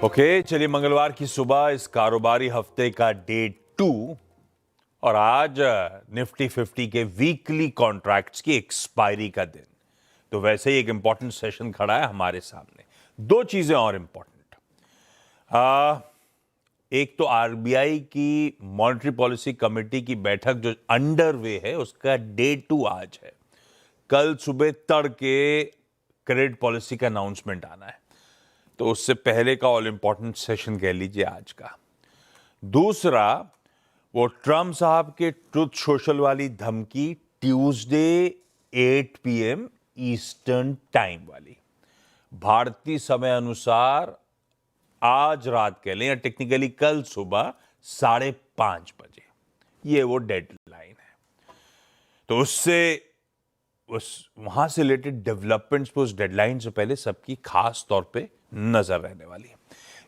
Okay, चलिए मंगलवार की सुबह इस कारोबारी हफ्ते का डे 2 और आज निफ्टी 50 के वीकली कॉन्ट्रैक्ट्स की एक्सपायरी का दिन। तो वैसे ही एक इंपॉर्टेंट सेशन खड़ा है हमारे सामने। दो चीजें और इंपॉर्टेंट, एक तो आरबीआई की मॉनेटरी पॉलिसी कमेटी की बैठक जो अंडर वे है उसका डे 2 आज है। कल सुबह तड़के क्रेडिट पॉलिसी का अनाउंसमेंट आना है, तो उससे पहले का ऑल इंपॉर्टेंट सेशन कह लीजिए आज का। दूसरा, वो ट्रम्प साहब के ट्रुथ सोशल वाली धमकी ट्यूसडे 8 PM ईस्टर्न टाइम वाली, भारतीय समय अनुसार आज रात कह लें या टेक्निकली कल सुबह 5:30 बजे, ये वो डेडलाइन है। तो उससे वहां से रिलेटेड डेवलपमेंट्स पे उस डेडलाइन से पहले सबकी खास तौर पे नजर रहने वाली है।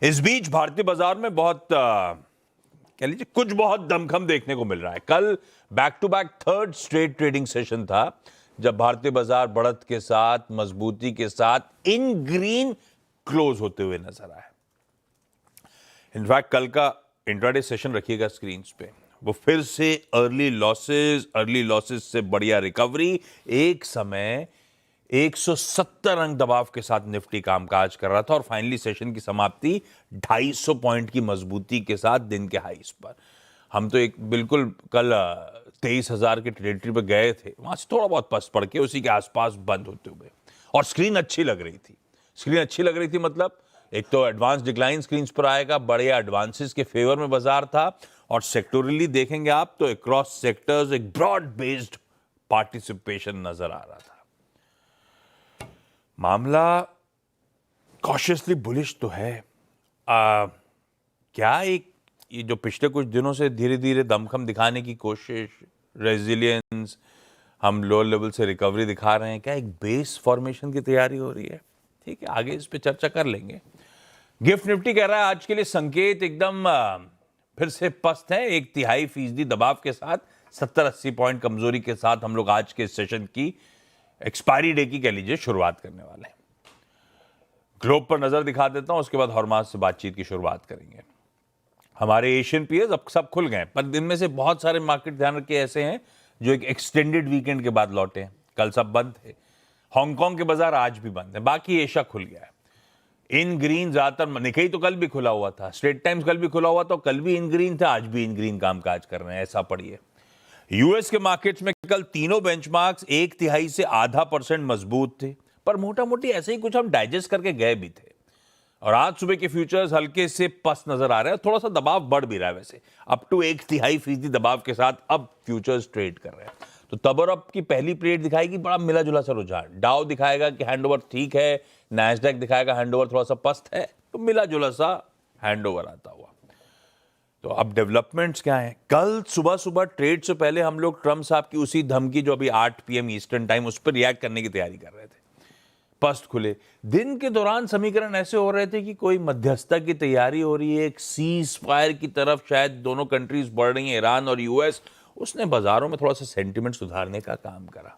इस बीच भारतीय बाजार में बहुत कह लीजिए कुछ बहुत दमखम देखने को मिल रहा है। कल back to back third straight trading session था जब भारतीय बाजार बढ़त के साथ, मजबूती के साथ इन ग्रीन क्लोज होते हुए नजर आए। इनफैक्ट कल का इंट्राडे सेशन रखिएगा स्क्रीन पे, वो फिर से अर्ली लॉसेस से बढ़िया रिकवरी, एक समय 170 अंक दबाव के साथ निफ्टी कामकाज कर रहा था और फाइनली सेशन की समाप्ति 250 पॉइंट की मजबूती के साथ दिन के हाईस पर। हम तो एक बिल्कुल कल 23,000 के टेरिटरी पे गए थे, वहां से थोड़ा बहुत पस पड़ के उसी के आसपास बंद होते हुए, और स्क्रीन अच्छी लग रही थी। मतलब एक तो एडवांस डिक्लाइन स्क्रीन पर आएगा, बड़े एडवांसेस के फेवर में बाजार था, और सेक्टोरली देखेंगे आप तो अक्रॉस सेक्टर्स एक ब्रॉड बेस्ड पार्टिसिपेशन नजर आ रहा था। मामला कॉशियसली बुलिश तो है। क्या ये जो पिछले कुछ दिनों से धीरे धीरे दमखम दिखाने की कोशिश, रेजिलियंस, हम लो लेवल से रिकवरी दिखा रहे हैं, क्या एक बेस फॉर्मेशन की तैयारी हो रही है? ठीक है, आगे इस पे चर्चा कर लेंगे। गिफ्ट निफ्टी कह रहा है आज के लिए संकेत एकदम फिर से पस्त है, 0.1-0.5% दबाव के साथ 70-80 पॉइंट कमजोरी के साथ हम लोग आज के सेशन की एक्सपायरी डे की कह लीजिए शुरुआत करने वाले हैं। ग्लोब पर नजर दिखा देता हूं, उसके बाद हॉर्मास से बातचीत की शुरुआत करेंगे। हमारे एशियन पीयर्स अब सब खुल गए, पर इनमें से बहुत सारे मार्केट ध्यान रखिए ऐसे हैं जो एक एक्सटेंडेड वीकेंड के बाद लौटे हैं। कल सब बंद थे, हांगकांग के बाजार आज भी बंद है, बाकी एशिया खुल गया है। इन ग्रीन ज्यादातर, निकेई तो कल भी खुला हुआ था, स्ट्रेट टाइम्स कल भी खुला हुआ था, कल भी इन ग्रीन था, आज भी इन ग्रीन कामकाज कर रहे हैं, ऐसा पढ़िए। यूएस के मार्केट्स में कल तीनों बेंचमार्क्स 0.1-0.5 से 0.5% मजबूत थे, पर मोटा मोटी ऐसे ही कुछ हम डाइजेस्ट करके गए भी थे। और आज सुबह के फ्यूचर्स हल्के से पस नजर आ रहे हैं, थोड़ा सा दबाव बढ़ भी रहा है वैसे, अप टू 0.1-0.5% दबाव के साथ अब फ्यूचर्स ट्रेड कर रहे हैं। तो तब और अब की पहली पीरियड दिखाएगी बड़ा मिला जुला सा रुझान। डाउ दिखाएगा कि हैंडओवर ठीक है, नैस्डैक दिखाएगा हैंडओवर थोड़ा सा पस्त है, तो मिला जुला सा हैंडओवर आता हुआ। तो अब डेवलपमेंट्स क्या हैं? कल सुबह ट्रेड से पहले हम लोग ट्रम्प साहब की उसी धमकी जो अभी 8 PM ईस्टर्न टाइम, उस पर रिएक्ट करने की तैयारी कर रहे थे। पस्त खुले दिन के दौरान समीकरण ऐसे हो रहे थे कि कोई मध्यस्थता की तैयारी हो रही है, एक सीज फायर की तरफ शायद दोनों कंट्रीज बढ़ रही हैं, ईरान और यूएस। उसने बाजारों में थोड़ा सा सेंटिमेंट सुधारने का काम करा।